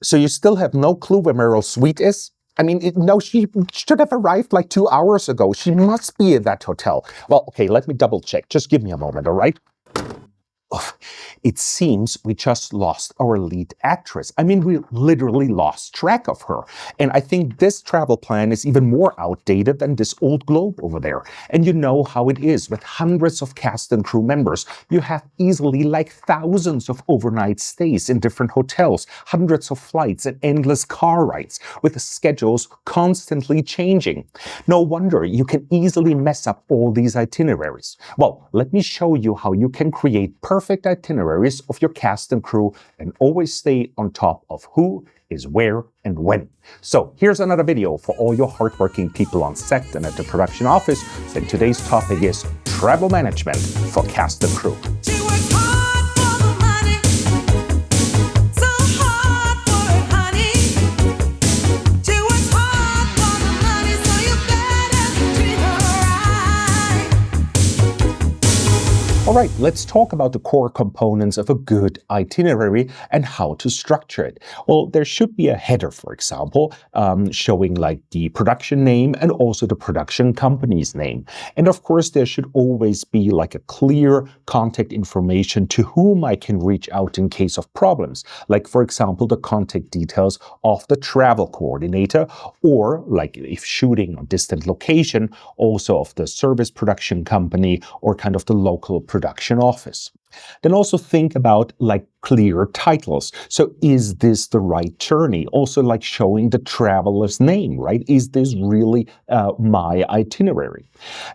So you still have no clue where Meryl's suite is? I mean, no, she should have arrived like 2 hours ago. She must be in that hotel. Well, okay, let me double check. Just give me a moment, all right? Ugh. It seems we just lost our lead actress. I mean, we literally lost track of her. And I think this travel plan is even more outdated than this old globe over there. And you know how it is with hundreds of cast and crew members. You have easily like thousands of overnight stays in different hotels, hundreds of flights and endless car rides with the schedules constantly changing. No wonder you can easily mess up all these itineraries. Well, let me show you how you can create perfect itineraries of your cast and crew and always stay on top of who is where and when. So here's another video for all your hardworking people on set and at the production office. And today's topic is travel management for cast and crew. All right, let's talk about the core components of a good itinerary and how to structure it. Well, there should be a header, for example, showing like the production name and also the production company's name. And of course, there should always be like a clear contact information to whom I can reach out in case of problems. Like, for example, the contact details of the travel coordinator, or like if shooting on distant location, also of the service production company or kind of the local production office. Then also think about like clear titles. So is this the right journey? Also like showing the traveler's name, right? Is this really my itinerary?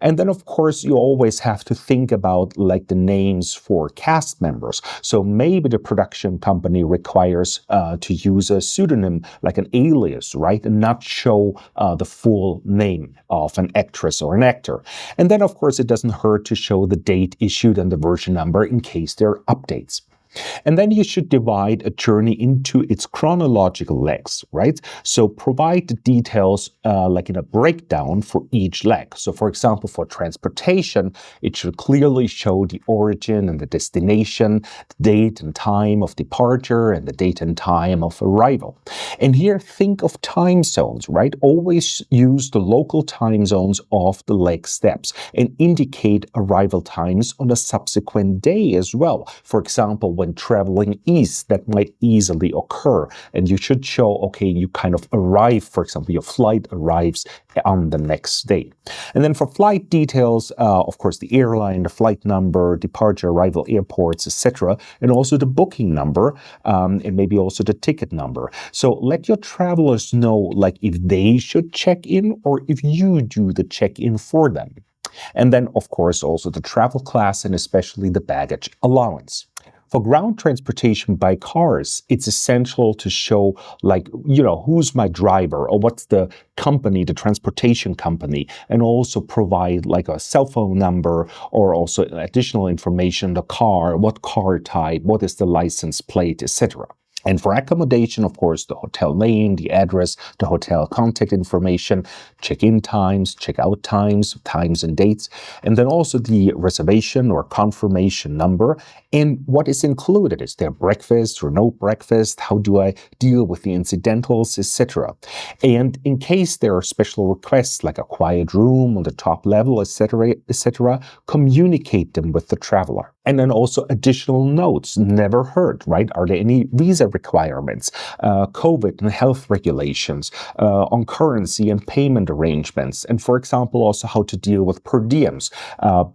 And then of course you always have to think about like the names for cast members. So maybe the production company requires to use a pseudonym, like an alias, right? And not show the full name of an actress or an actor. And then of course it doesn't hurt to show the date issued and the version number in case there are updates. And then you should divide a journey into its chronological legs, right? So provide the details like in a breakdown for each leg. So for example, for transportation, it should clearly show the origin and the destination, the date and time of departure, and the date and time of arrival. And here, think of time zones, right? Always use the local time zones of the leg steps and indicate arrival times on a subsequent day as well. For example, when traveling east, that might easily occur. And you should show, okay, you kind of arrive, for example, your flight arrives on the next day. And then for flight details, of course, the airline, the flight number, departure, arrival, airports, etc., and also the booking number, and maybe also the ticket number. So let your travelers know, like, if they should check in or if you do the check-in for them. And then, of course, also the travel class and especially the baggage allowance. For ground transportation by cars, it's essential to show, like, you know, who's my driver or what's the company, the transportation company, and also provide like a cell phone number or also additional information, the car, what car type, what is the license plate, etc. And for accommodation, of course, the hotel name, the address, the hotel contact information, check-in times, check-out times, times and dates, and then also the reservation or confirmation number and what is included. Is there breakfast or no breakfast? How do I deal with the incidentals, etc.? And in case there are special requests like a quiet room on the top level, etc., etc., communicate them with the traveler. And then also additional notes, never hurt, right? Are there any visa requirements, COVID and health regulations, on currency and payment arrangements, and for example, also how to deal with per diems.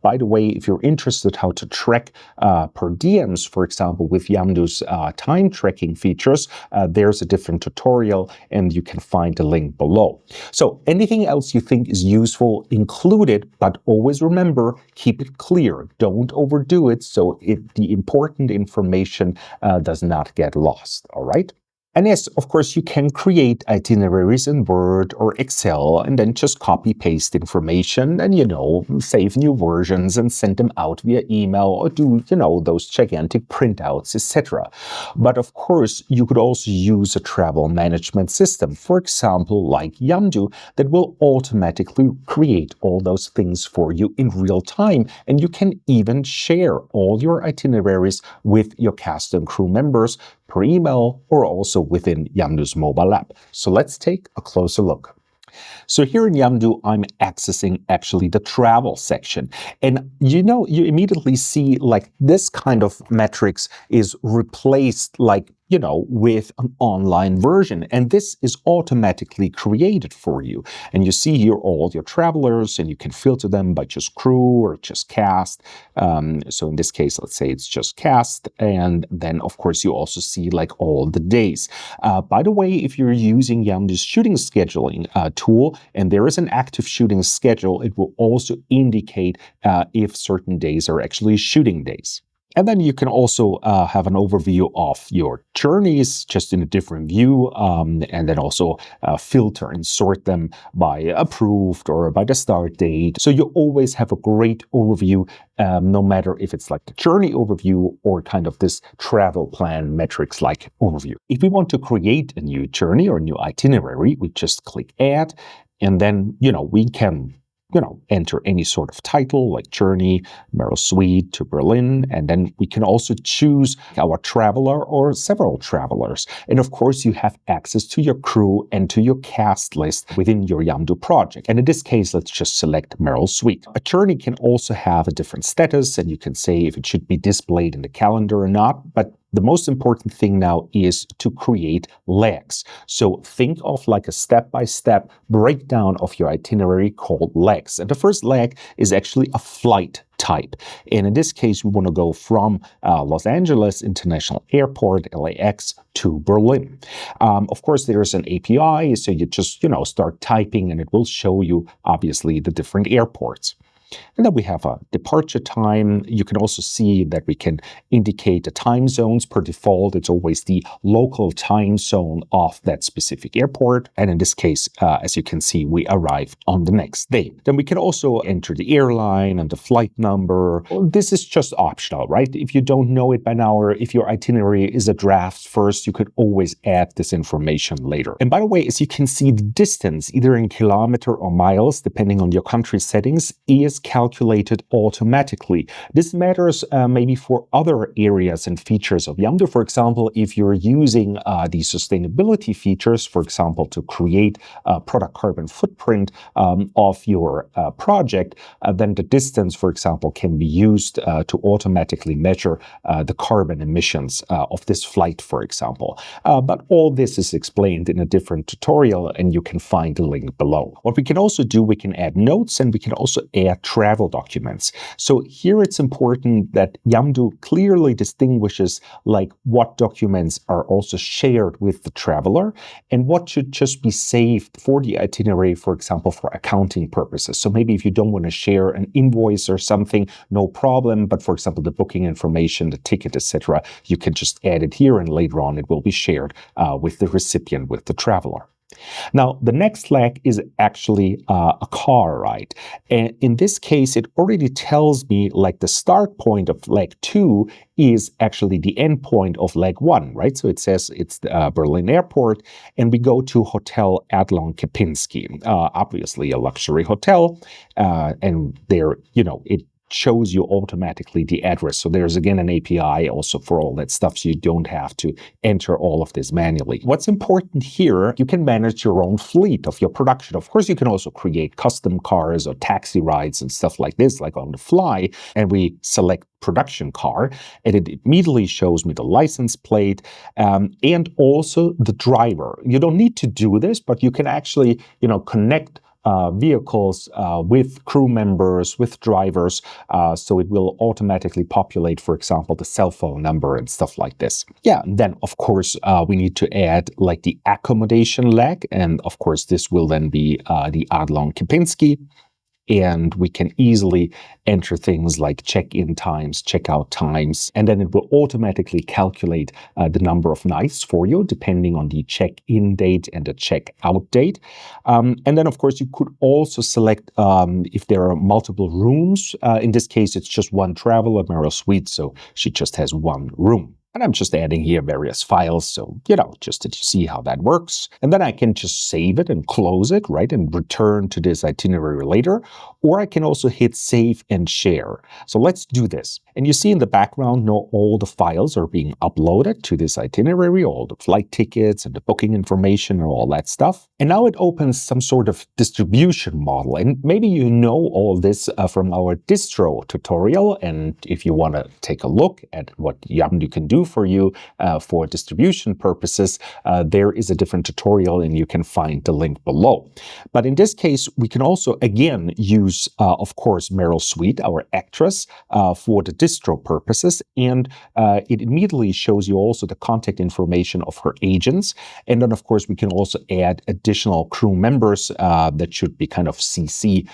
By the way, if you're interested how to track per diems, for example, with Yamdu's time tracking features, there's a different tutorial and you can find the link below. So anything else you think is useful, include it, but always remember, keep it clear. Don't overdo it so the important information does not get lost, all right? And yes, of course, you can create itineraries in Word or Excel and then just copy paste information and, you know, save new versions and send them out via email or do, you know, those gigantic printouts, etc. But of course, you could also use a travel management system, for example, like Yamdu, that will automatically create all those things for you in real time. And you can even share all your itineraries with your cast and crew members per email, or also within Yamdu's mobile app. So let's take a closer look. So here in Yamdu, I'm accessing actually the travel section. And you immediately see like this kind of metrics is replaced with an online version. And this is automatically created for you. And you see here all your travelers, and you can filter them by just crew or just cast. So in this case, let's say it's just cast. And then, of course, you also see like all the days. By the way, if you're using Yamdu's shooting scheduling tool, and there is an active shooting schedule, it will also indicate if certain days are actually shooting days. And then you can also have an overview of your journeys just in a different view, and then also filter and sort them by approved or by the start date. So you always have a great overview, no matter if it's like the journey overview or kind of this travel plan metrics like overview. If we want to create a new journey or a new itinerary, we just click add, and then, we can enter any sort of title like Journey, Merrill Suite to Berlin. And then we can also choose our traveler or several travelers. And of course, you have access to your crew and to your cast list within your Yamdu project. And in this case, let's just select Merrill Suite. A journey can also have a different status, and you can say if it should be displayed in the calendar or not. But the most important thing now is to create legs. So think of like a step-by-step breakdown of your itinerary called legs. And the first leg is actually a flight type. And in this case, we want to go from Los Angeles International Airport, LAX, to Berlin. Of course, there's an API, so you just, start typing and it will show you, obviously, the different airports. And then we have a departure time. You can also see that we can indicate the time zones. Per default, it's always the local time zone of that specific airport. And in this case, as you can see, we arrive on the next day. Then we can also enter the airline and the flight number. This is just optional, right? If you don't know it by now, or if your itinerary is a draft first, you could always add this information later. And by the way, as you can see, the distance, either in kilometer or miles, depending on your country settings, is calculated automatically. This matters maybe for other areas and features of Yamdu. For example, if you're using the sustainability features, for example, to create a product carbon footprint of your project, then the distance, for example, can be used to automatically measure the carbon emissions of this flight, for example. But all this is explained in a different tutorial, and you can find the link below. What we can also do, we can add notes, and we can also add travel documents. So here it's important that Yamdu clearly distinguishes like what documents are also shared with the traveler and what should just be saved for the itinerary, for example, for accounting purposes. So maybe if you don't want to share an invoice or something, no problem. But for example, the booking information, the ticket, etc., you can just add it here, and later on it will be shared with the recipient, with the traveler. Now, the next leg is actually a car ride. And in this case, it already tells me like the start point of leg 2 is actually the end point of leg 1, right? So it says it's the Berlin Airport, and we go to Hotel Adlon Kempinski, obviously a luxury hotel. And there, it shows you automatically the address. So there's again an API also for all that stuff, so you don't have to enter all of this manually. What's important here, you can manage your own fleet of your production. Of course, you can also create custom cars or taxi rides and stuff like this, like on the fly, and we select production car, and it immediately shows me the license plate and also the driver. You don't need to do this, but you can actually, connect vehicles with crew members, with drivers, so it will automatically populate, for example, the cell phone number and stuff like this. Yeah, and then of course we need to add like the accommodation leg, and of course this will then be the Adlon Kempinski. And we can easily enter things like check-in times, check-out times, and then it will automatically calculate the number of nights for you, depending on the check-in date and the check-out date. And then, of course, you could also select if there are multiple rooms. In this case, it's just one traveler, Merrill Suite, so she just has one room. And I'm just adding here various files, so, just to see how that works. And then I can just save it and close it, right, and return to this itinerary later. or I can also hit save and share. So let's do this. And you see in the background now all the files are being uploaded to this itinerary, all the flight tickets and the booking information and all that stuff. And now it opens some sort of distribution model. And maybe you know all this from our distro tutorial. And if you want to take a look at what Yamdu can do for you for distribution purposes, there is a different tutorial and you can find the link below. But in this case, we can also again use, of course, Meryl Sweet, our actress, for the distro purposes. And it immediately shows you also the contact information of her agents. And then, of course, we can also add additional crew members that should be kind of CC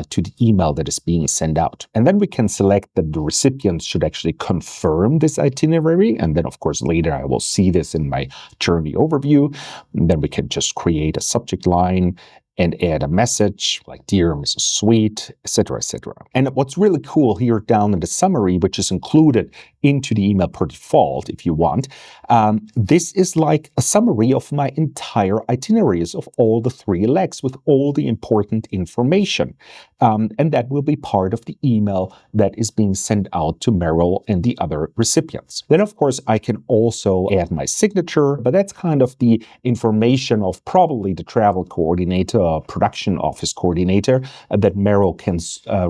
to the email that is being sent out. And then we can select that the recipients should actually confirm this itinerary. And then, of course, later I will see this in my journey overview. And then we can just create a subject line and add a message like "Dear Mrs. Sweet," etc., etc. And what's really cool here down in the summary, which is included into the email per default, if you want, this is like a summary of my entire itineraries of all the 3 legs with all the important information. And that will be part of the email that is being sent out to Meryl and the other recipients. Then, of course, I can also add my signature, but that's kind of the information of probably the travel coordinator, production office coordinator that Meryl can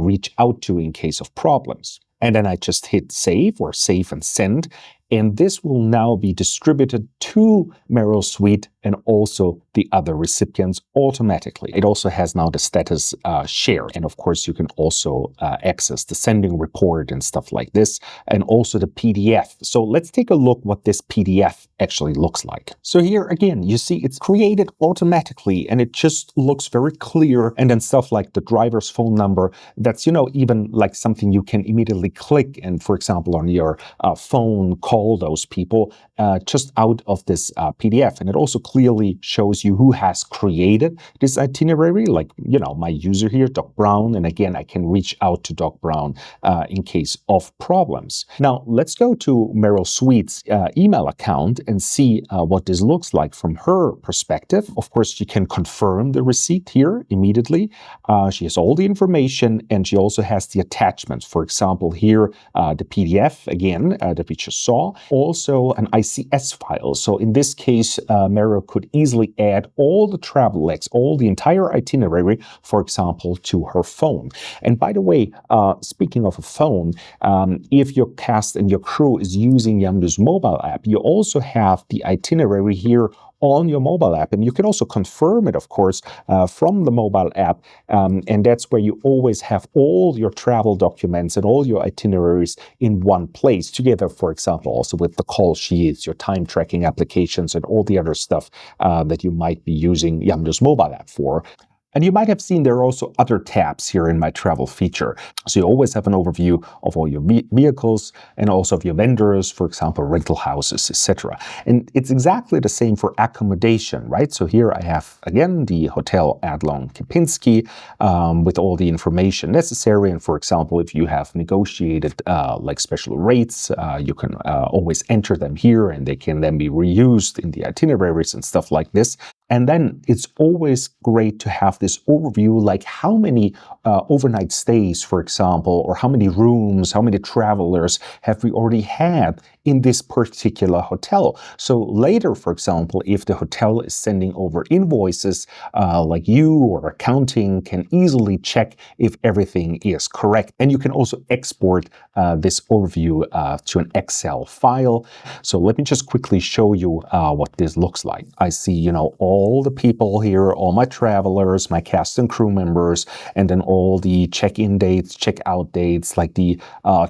reach out to in case of problems. And then I just hit save or save and send. And this will now be distributed to Meryl Sweet and also the other recipients automatically. It also has now the status share. And of course, you can also access the sending report and stuff like this, and also the PDF. So let's take a look what this PDF actually looks like. So here again, you see it's created automatically and it just looks very clear. And then stuff like the driver's phone number, that's, even like something you can immediately click and, for example, on your phone, call those people just out of this PDF. And it also clearly shows you who has created this itinerary, like, my user here, Doc Brown. And again, I can reach out to Doc Brown in case of problems. Now, let's go to Meryl Sweet's email account and see what this looks like from her perspective. Of course, she can confirm the receipt here immediately. She has all the information and she also has the attachments. For example, here, the PDF, again, that we just saw. Also an ICS file. So in this case, Meryl could easily add all the travel legs, all the entire itinerary, for example, to her phone. And by the way, speaking of a phone, if your cast and your crew is using Yamdu's mobile app, you also have the itinerary here on your mobile app. And you can also confirm it, of course, from the mobile app. And that's where you always have all your travel documents and all your itineraries in one place together, for example, also with the call sheets, your time tracking applications, and all the other stuff that you might be using Yamdu's mobile app for. And you might have seen there are also other tabs here in my travel feature. So you always have an overview of all your vehicles and also of your vendors, for example, rental houses, etc. And it's exactly the same for accommodation, right? So here I have, again, the Hotel Adlon Kempinski with all the information necessary. And for example, if you have negotiated like special rates, you can always enter them here and they can then be reused in the itineraries and stuff like this. And then it's always great to have this overview, like how many overnight stays, for example, or how many rooms, how many travelers have we already had in this particular hotel. So later, for example, if the hotel is sending over invoices, like you or accounting can easily check if everything is correct. And you can also export this overview to an Excel file. So let me just quickly show you what this looks like. I see, all the people here, all my travelers, my cast and crew members, and then all the check-in dates, check-out dates, like the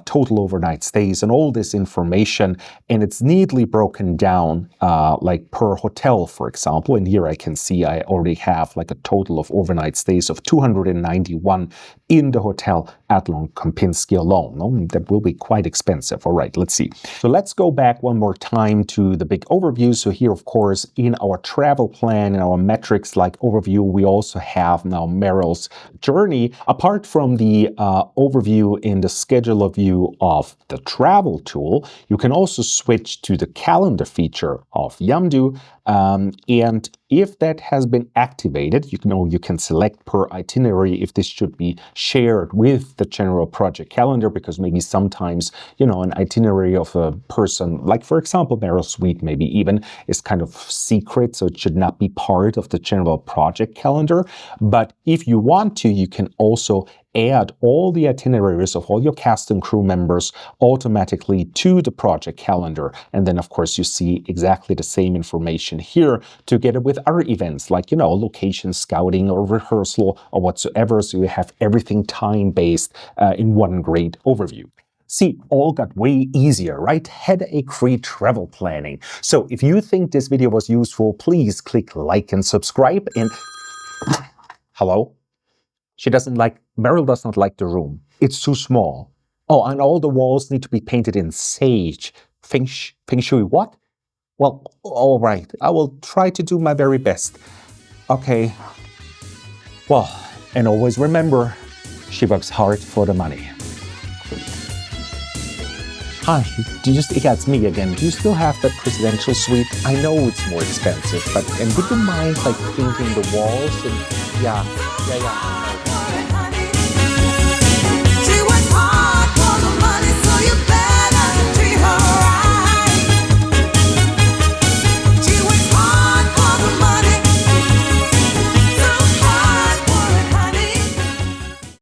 total overnight stays and all this information. And it's neatly broken down like per hotel, for example. And here I can see I already have like a total of overnight stays of 291 in the Hotel Adlon Kempinski alone. No? That will be quite expensive. All right, let's see. So let's go back one more time to the big overview. So here, of course, in our travel plan, in our metrics like overview, we also have now Meryl's journey. Apart from the overview in the scheduler view of the travel tool, you can also switch to the calendar feature of Yamdu. And If that has been activated, you can select per itinerary if this should be shared with the general project calendar, because maybe sometimes, an itinerary of a person, like for example, Meryl Sweet maybe even, is kind of secret, so it should not be part of the general project calendar. But if you want to, you can also add all the itineraries of all your cast and crew members automatically to the project calendar. And then, of course, you see exactly the same information here together with other events like, location scouting or rehearsal or whatsoever. So you have everything time-based in one great overview. See, all got way easier, right? Headache-free travel planning. So if you think this video was useful, please click like and subscribe. And hello? Meryl does not like the room. It's too small. Oh, and all the walls need to be painted in sage. Feng Shui, what? Well, all right. I will try to do my very best. Okay. Well, and always remember, she works hard for the money. Hi, yeah, it's me again. Do you still have that presidential suite? I know it's more expensive, and would you mind, painting the walls? And yeah.